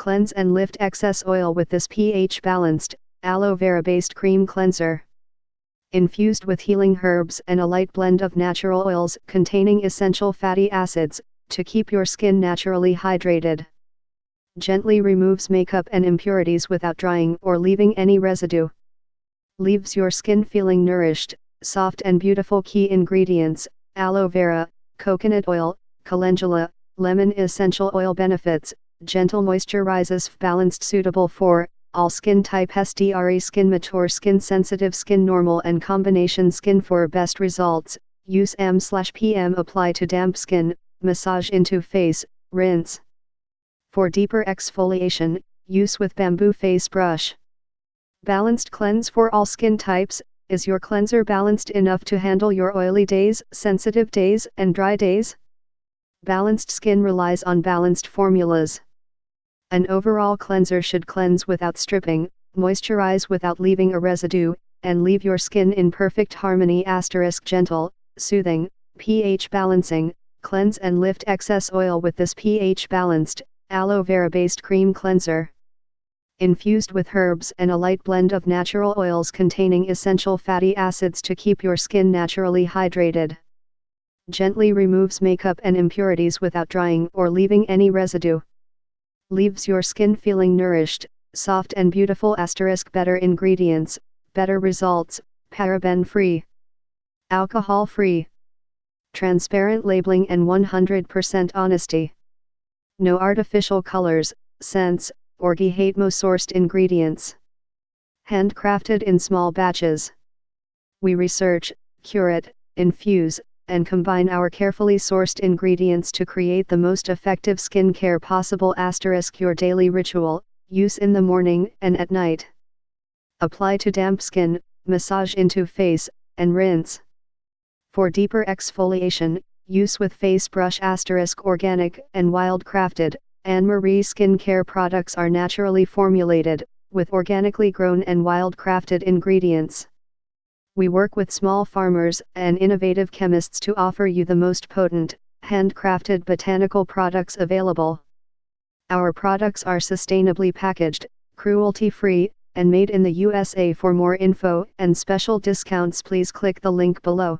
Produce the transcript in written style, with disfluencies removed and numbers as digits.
Cleanse and lift excess oil with this pH-balanced, aloe vera-based cream cleanser. Infused with healing herbs and a light blend of natural oils containing essential fatty acids, to keep your skin naturally hydrated. Gently removes makeup and impurities without drying or leaving any residue. Leaves your skin feeling nourished, soft and beautiful. Key ingredients: aloe vera, coconut oil, calendula, lemon. Essential oil benefits: GentleMoisturizespH BalancedSuitable for all skin type. TypesDry, SkinMature, SkinSensitive, SkinNormal and combination. SkinFor best results. Use m/pm. Apply to damp skin, massage into face, rinse. For deeper exfoliation, use with bamboo face brush. Balanced cleanse for all skin types. Is your cleanser balanced enough to handle your oily days, sensitive days, and dry days? Balanced skin relies on balanced formulas. An overall cleanser should cleanse without stripping, moisturize without leaving a residue, and leave your skin in perfect harmony. Gentle, soothing, pH balancing. Cleanse and lift excess oil with this pH balanced, aloe vera based cream cleanser. Infused with herbs and a light blend of natural oils containing essential fatty acids to keep your skin naturally hydrated. Gently removes makeup and impurities without drying or leaving any residue. Leaves your skin feeling nourished, soft and beautiful. Better ingredients, better results: paraben free, alcohol free, transparent labeling and 100% honesty. No artificial colors, scents, or GMO-sourced ingredients. Handcrafted in small batches. We research, curate, infuse, and combine our carefully sourced ingredients to create the most effective skincare possible. Your daily ritual: use in the morning and at night. Apply to damp skin, massage into face, and rinse. For deeper exfoliation, use with face brush. Organic and WILDCRAFTED. Annmarie Skin Care products are naturally formulated, with organically grown and wild-crafted ingredients. We work with small farmers and innovative chemists to offer you the most potent, handcrafted botanical products available. Our products are sustainably packaged, cruelty-free, and made in the U.S.A. For more info and special discounts, please click the link below.